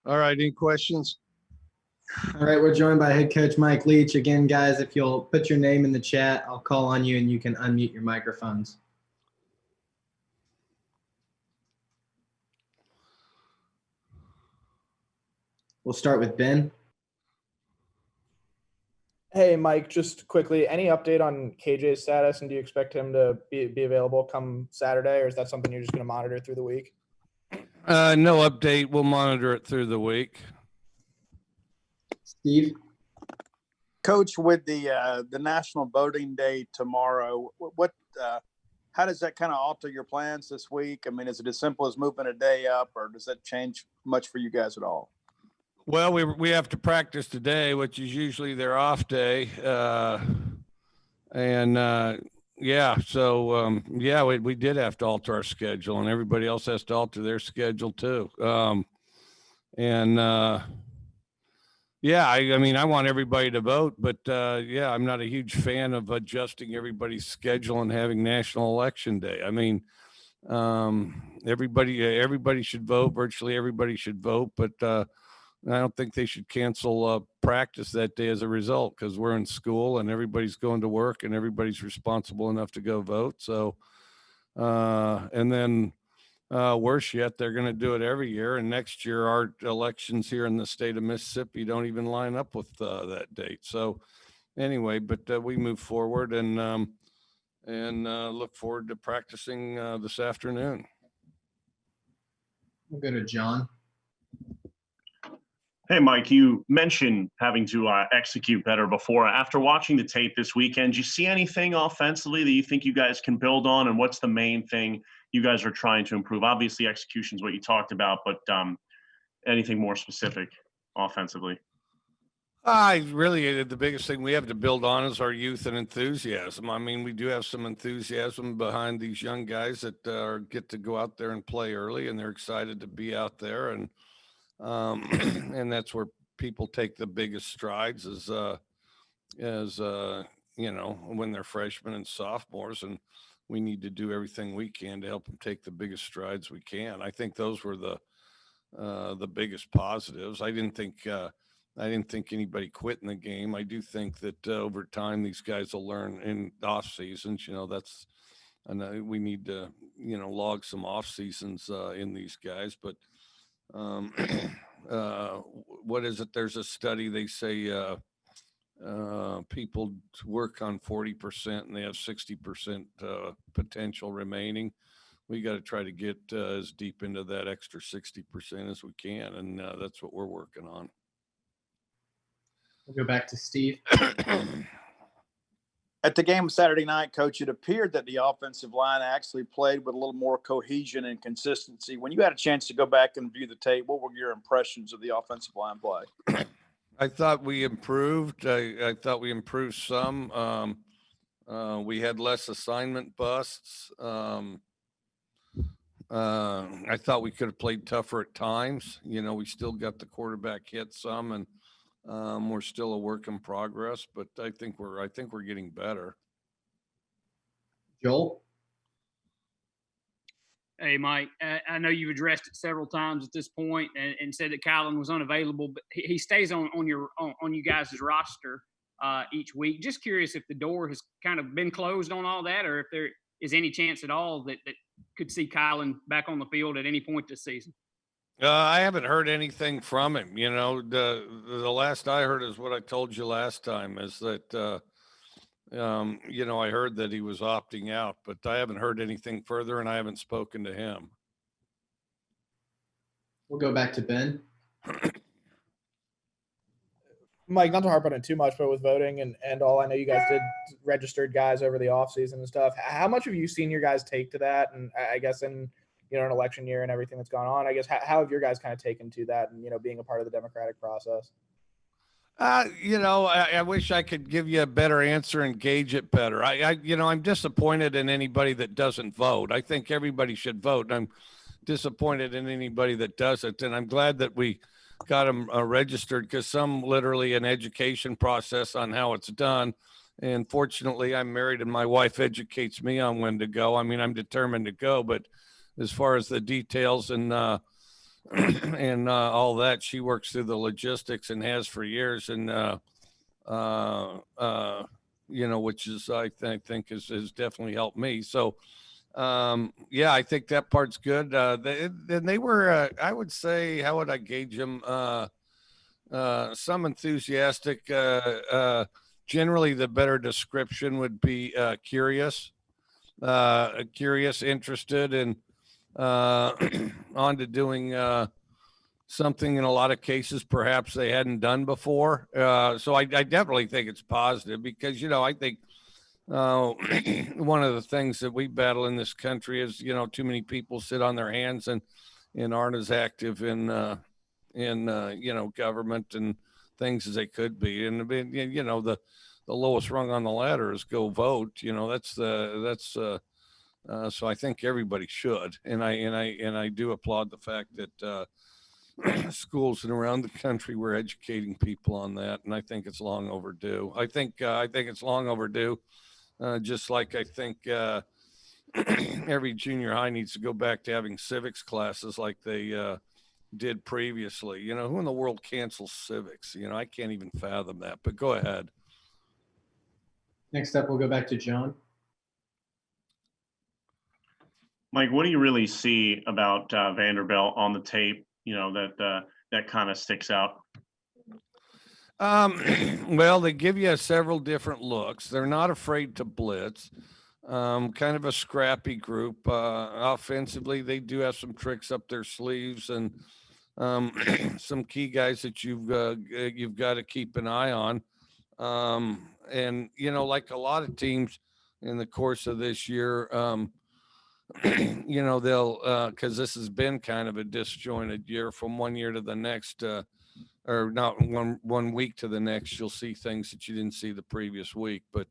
All right. Any questions? All right, we're joined by head coach Mike Leach. Again, guys, if you'll put your name in the chat, I'll call on you and you can unmute your microphones. We'll start with Ben. Hey, Mike, just quickly, any update on KJ's status, and do you expect him to be available come Saturday, or is that something you're just going to monitor through the week? No update. We'll monitor it through the week. Steve? Coach, with the National Voting Day tomorrow, how does that kind of alter your plans this week? I mean, is it as simple as moving a day up, or does that change much for you guys at all? Well, we have to practice today, which is usually their off day. We did have to alter our schedule, and everybody else has to alter their schedule too. I mean, I want everybody to vote, but I'm not a huge fan of adjusting everybody's schedule and having National Election Day. I mean, everybody should vote. Virtually everybody should vote, but I don't think they should cancel practice that day as a result, because we're in school and everybody's going to work and everybody's responsible enough to go vote. So, worse yet, they're going to do it every year. And next year, our elections here in the state of Mississippi don't even line up with that date. So anyway, but we move forward and look forward to practicing this afternoon. We'll go to John. Hey, Mike, you mentioned having to execute better before. After watching the tape this weekend, do you see anything offensively that you think you guys can build on? And what's the main thing you guys are trying to improve? Obviously, execution is what you talked about, but anything more specific offensively? The biggest thing we have to build on is our youth and enthusiasm. I mean, we do have some enthusiasm behind these young guys that get to go out there and play early, and they're excited to be out there. And that's where people take the biggest strides is when they're freshmen and sophomores, and we need to do everything we can to help them take the biggest strides we can. I think those were the biggest positives. I didn't think anybody quit in the game. I do think that over time these guys will learn in off seasons. We need to log some off seasons in these guys, but. What is it? There's a study, they say people work on 40% and they have 60% potential remaining. We got to try to get as deep into that extra 60% as we can, and that's what we're working on. We'll go back to Steve. At the game Saturday night, Coach, it appeared that the offensive line actually played with a little more cohesion and consistency. When you had a chance to go back and view the tape, what were your impressions of the offensive line play? I thought we improved. I thought we improved some. We had less assignment busts. I thought we could have played tougher at times. We still got the quarterback hit some, and we're still a work in progress, but I think we're getting better. Joel? Hey, Mike, I know you've addressed it several times at this point and said that Kylan was unavailable, but he stays on you guys' roster each week. Just curious if the door has kind of been closed on all that, or if there is any chance at all that could see Kylan back on the field at any point this season. I haven't heard anything from him. The last I heard is what I told you last time, is that, I heard that he was opting out, but I haven't heard anything further, and I haven't spoken to him. We'll go back to Ben. Mike, not to harp on it too much, but with voting and all, I know you guys did registered guys over the offseason and stuff. How much have you seen your guys take to that? And I guess in an election year and everything that's gone on, I guess, how have your guys kind of taken to that and, being a part of the democratic process? I wish I could give you a better answer and gauge it better. I'm disappointed in anybody that doesn't vote. I think everybody should vote. I'm disappointed in anybody that doesn't. And I'm glad that we got them registered, because some literally an education process on how it's done. And fortunately, I'm married and my wife educates me on when to go. I mean, I'm determined to go, but as far as the details and and all that. She works through the logistics and has for years. And, which is, I think has definitely helped me. So, yeah, I think that part's good. They were, I would say, how would I gauge them? Some enthusiastic, generally the better description would be curious, interested, and on to doing something in a lot of cases perhaps they hadn't done before. So I definitely think it's positive because, I think one of the things that we battle in this country is, too many people sit on their hands and aren't as active in government and things as they could be. And the lowest rung on the ladder is go vote. So I think everybody should, and I do applaud the fact that schools and around the country we're educating people on that, and I think it's long overdue. I think it's long overdue. Just like I think every junior high needs to go back to having civics classes like they did previously. Who in the world cancels civics? I can't even fathom that. But go ahead. Next up, we'll go back to John. Mike, what do you really see about Vanderbilt on the tape? That kind of sticks out. Well, they give you several different looks. They're not afraid to blitz. Kind of a scrappy group. Offensively, they do have some tricks up their sleeves and some key guys that you've got to keep an eye on. And like a lot of teams in the course of this year, they'll because this has been kind of a disjointed year from one year to the next. Or not one week to the next, you'll see things that you didn't see the previous week. But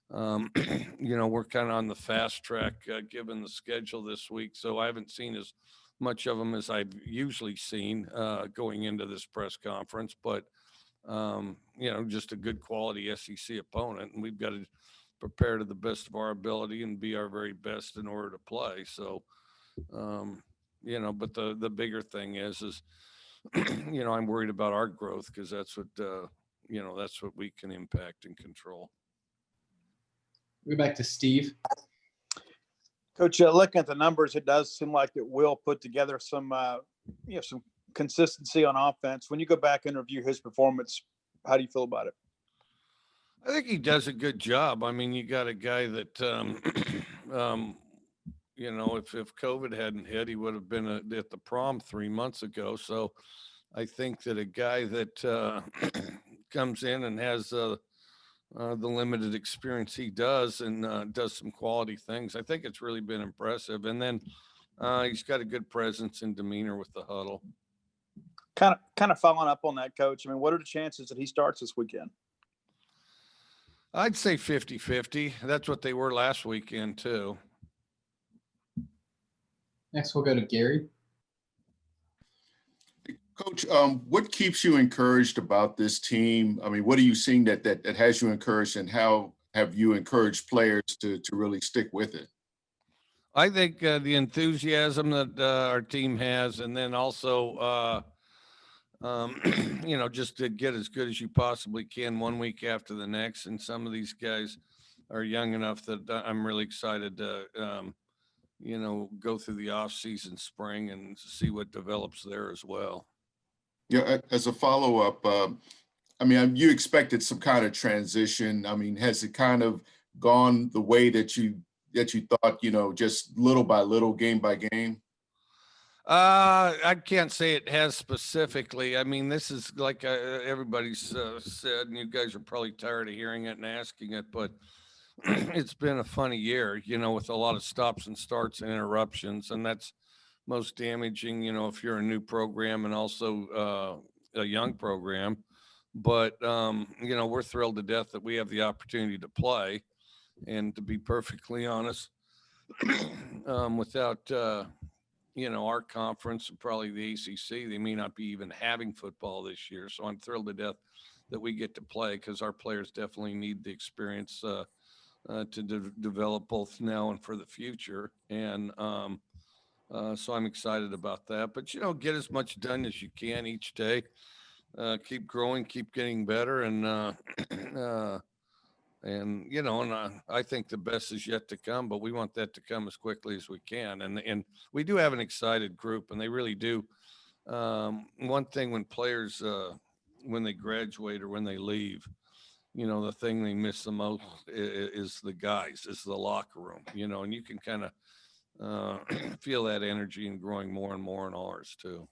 we're kind of on the fast track given the schedule this week, so I haven't seen as much of them as I've usually seen going into this press conference. But just a good quality SEC opponent, and we've got to prepare to the best of our ability and be our very best in order to play. So, but the bigger thing is I'm worried about our growth because that's what we can impact and control. We'll go back to Steve. Coach, looking at the numbers, it does seem like that Will put together some consistency on offense. When you go back and review his performance, how do you feel about it? I think he does a good job. I mean, you got a guy that, if COVID hadn't hit, he would have been at the prom 3 months ago. So I think that a guy that comes in and has the limited experience he does and does some quality things, I think it's really been impressive. And then he's got a good presence and demeanor with the huddle. Kind of following up on that, Coach. I mean, what are the chances that he starts this weekend? I'd say 50-50. That's what they were last weekend too. Next, we'll go to Gary. Coach, what keeps you encouraged about this team? I mean, what are you seeing that has you encouraged, and how have you encouraged players to really stick with it? I think the enthusiasm that our team has, and then also, just to get as good as you possibly can one week after the next. And some of these guys are young enough that I'm really excited to, go through the off season, spring, and see what develops there as well. Yeah, as a follow-up, I mean, you expected some kind of transition. I mean, has it kind of gone the way that you thought, just little by little, game by game? I can't say it has specifically. I mean, this is like everybody's said, and you guys are probably tired of hearing it and asking it, but it's been a funny year, with a lot of stops and starts and interruptions, and that's most damaging, if you're a new program and also a young program. But, we're thrilled to death that we have the opportunity to play. And to be perfectly honest, without, our conference and probably the ACC, they may not be even having football this year. So I'm thrilled to death that we get to play because our players definitely need the experience to develop both now and for the future. And, So I'm excited about that. But, get as much done as you can each day. Keep growing, keep getting better. I think the best is yet to come, but we want that to come as quickly as we can. And we do have an excited group, and they really do. One thing when players, when they graduate or when they leave, the thing they miss the most is the guys, is the locker room, and you can kind of feel that energy and growing more and more in ours too.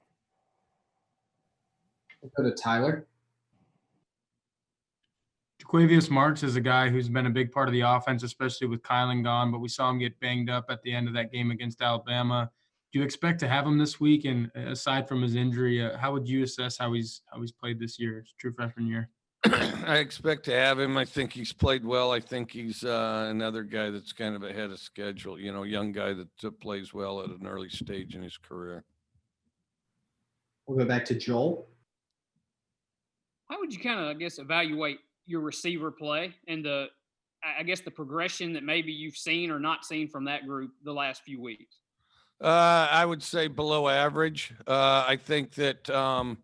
We'll go to Tyler. Jaquavius Marks is a guy who's been a big part of the offense, especially with Kylan gone, but we saw him get banged up at the end of that game against Alabama. Do you expect to have him this week? And aside from his injury, how would you assess how he's played this year, his true freshman year? I expect to have him. I think he's played well. I think he's another guy that's kind of ahead of schedule, young guy that plays well at an early stage in his career. We'll go back to Joel. How would you kind of, I guess, evaluate your receiver play and the progression that maybe you've seen or not seen from that group the last few weeks? I would say below average. I think that, I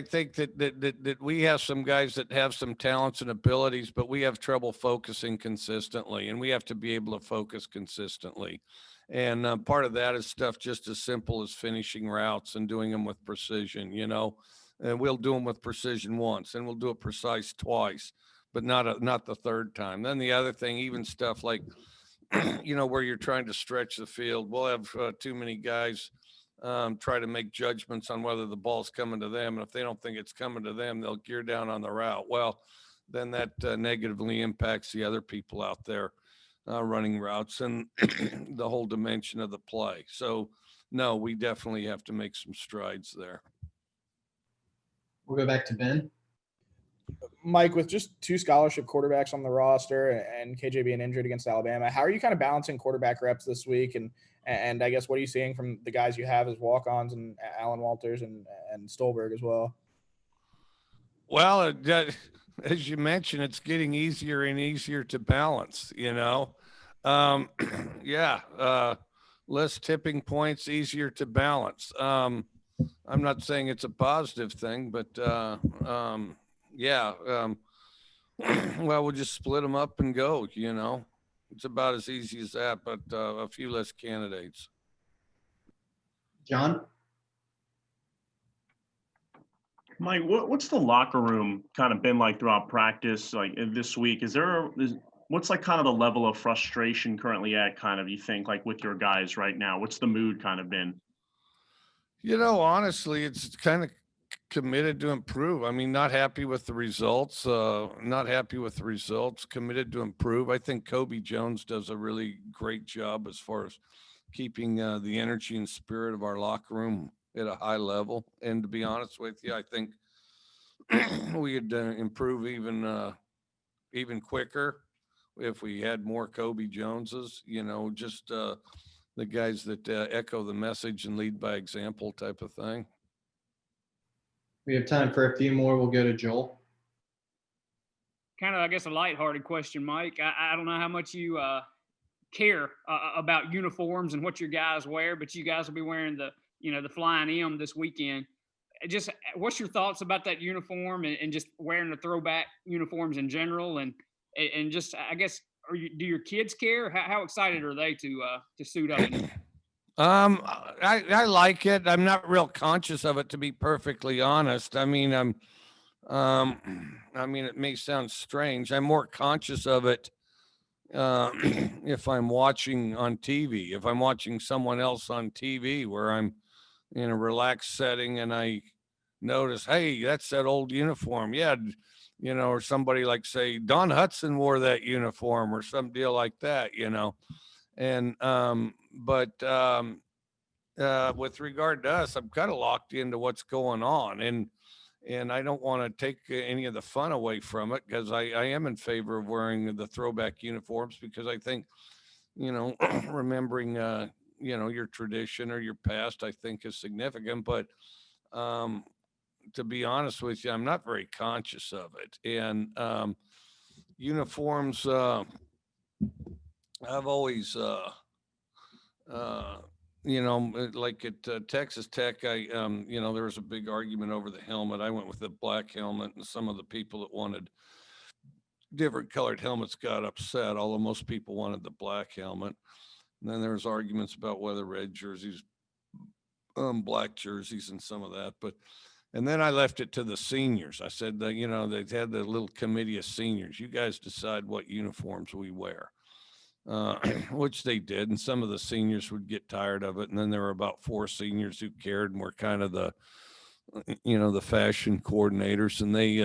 think that we have some guys that have some talents and abilities, but we have trouble focusing consistently, and we have to be able to focus consistently. And part of that is stuff just as simple as finishing routes and doing them with precision, and we'll do them with precision once, and we'll do it precise twice, but not the third time. Then the other thing, even stuff like, where you're trying to stretch the field, we'll have too many guys try to make judgments on whether the ball's coming to them. And if they don't think it's coming to them, they'll gear down on the route. Well, then that negatively impacts the other people out there running routes and the whole dimension of the play. So, no, we definitely have to make some strides there. We'll go back to Ben. Mike, with just 2 scholarship quarterbacks on the roster and KJ being injured against Alabama, how are you kind of balancing quarterback reps this week? And I guess what are you seeing from the guys you have as walk-ons and Alan Walters and Stolberg as well? Well, as you mentioned, it's getting easier and easier to balance, less tipping points, easier to balance. I'm not saying it's a positive thing, but well, we'll just split them up and go, It's about as easy as that, but a few less candidates. John? Mike, what's the locker room kind of been like throughout practice, like this week? What's like kind of the level of frustration currently at kind of, you think, like with your guys right now? What's the mood kind of been? Honestly, it's kind of committed to improve. I mean, not happy with the results, committed to improve. I think Kobe Jones does a really great job as far as keeping the energy and spirit of our locker room at a high level. And to be honest with you, I think we could improve even quicker if we had more Kobe Joneses, just the guys that echo the message and lead by example type of thing. We have time for a few more. We'll go to Joel. Kind of, I guess, a lighthearted question, Mike. I don't know how much you care about uniforms and what your guys wear, but you guys will be wearing the Flying M this weekend. Just what's your thoughts about that uniform and just wearing the throwback uniforms in general? And just, I guess, do your kids care? How excited are they to suit up? I like it. I'm not real conscious of it, to be perfectly honest. I mean, it may sound strange. I'm more conscious of it if I'm watching on TV, if I'm watching someone else on TV where I'm in a relaxed setting and I notice, hey, that's that old uniform. Yeah. Or somebody like, say, Don Hudson wore that uniform or some deal like that, And, with regard to us, I'm kind of locked into what's going on, and I don't want to take any of the fun away from it, because I am in favor of wearing the throwback uniforms, because I think, remembering, your tradition or your past, I think is significant. But to be honest with you, I'm not very conscious of it. And uniforms, I've always like at Texas Tech, there was a big argument over the helmet. I went with the black helmet, and some of the people that wanted different colored helmets got upset, although most people wanted the black helmet. And then there was arguments about whether red jerseys, black jerseys, and some of that. And then I left it to the seniors. I said that, they had the little committee of seniors. You guys decide what uniforms we wear. Which they did, and some of the seniors would get tired of it, and then there were about 4 seniors who cared and were kind of the fashion coordinators, and they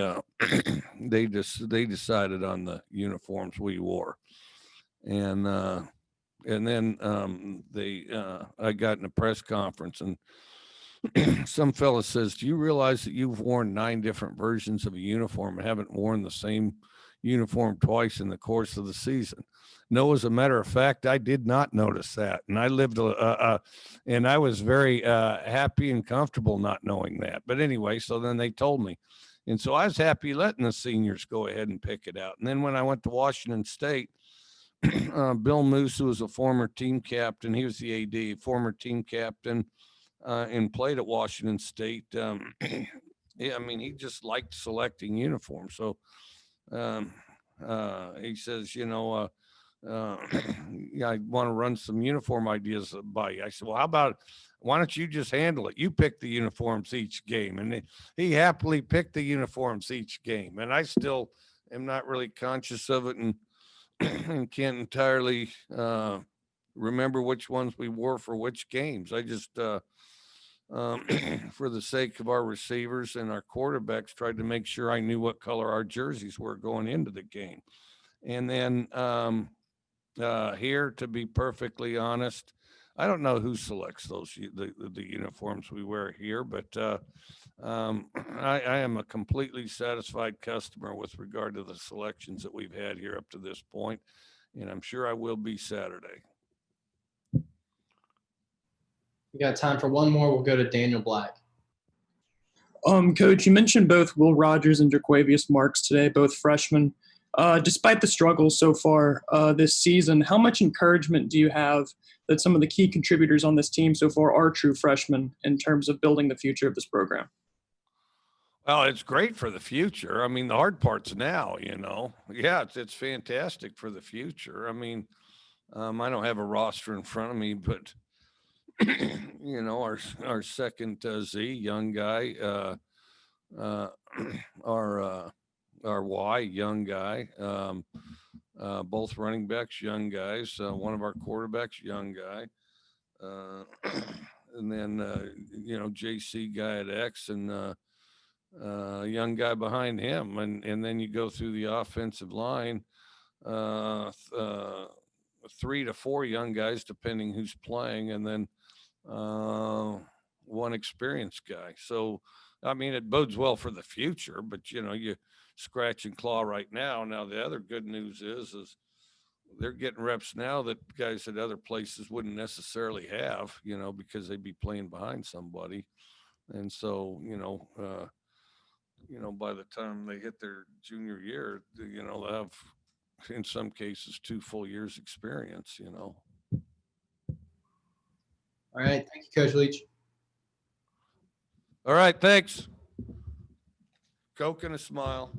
they decided on the uniforms we wore. And then I got in a press conference, and some fella says, "Do you realize that you've worn 9 different versions of a uniform and haven't worn the same uniform twice in the course of the season?" No, as a matter of fact, I did not notice that. And I lived, and I was very happy and comfortable not knowing that. But anyway, so then they told me. And so I was happy letting the seniors go ahead and pick it out. And then when I went to Washington State, Bill Moose, who was a former team captain, he was the AD, former team captain, and played at Washington State. Yeah, I mean, he just liked selecting uniforms. So he says, yeah, I want to run some uniform ideas by you. I said, well, how about, why don't you just handle it? You pick the uniforms each game. And he happily picked the uniforms each game. And I still am not really conscious of it, and, and can't entirely remember which ones we wore for which games. I just, for the sake of our receivers and our quarterbacks, tried to make sure I knew what color our jerseys were going into the game. And then, here, to be perfectly honest, I don't know who selects the uniforms we wear here, but I am a completely satisfied customer with regard to the selections that we've had here up to this point, and I'm sure I will be Saturday. We got time for one more. We'll go to Daniel Black. Coach, you mentioned both Will Rogers and Jaquavius Marks today, both freshmen. Despite the struggles so far this season, how much encouragement do you have that some of the key contributors on this team so far are true freshmen in terms of building the future of this program? Well, it's great for the future. I mean, the hard part's now, Yeah, it's fantastic for the future. I mean, I don't have a roster in front of me, but, our second Z, young guy, our Y, young guy, both running backs, young guys, one of our quarterbacks, young guy, and then, JC guy at X, and young guy behind him. And then you go through the offensive line, 3 to 4 young guys, depending who's playing, and then one experienced guy. So, I mean, it bodes well for the future, but you scratch and claw right now. Now, the other good news is they're getting reps now that guys at other places wouldn't necessarily have, because they'd be playing behind somebody. And so, by the time they hit their junior year, they'll have, in some cases, 2 full years experience, All right. Thank you, Coach Leach. All right. Thanks. Coke and a smile.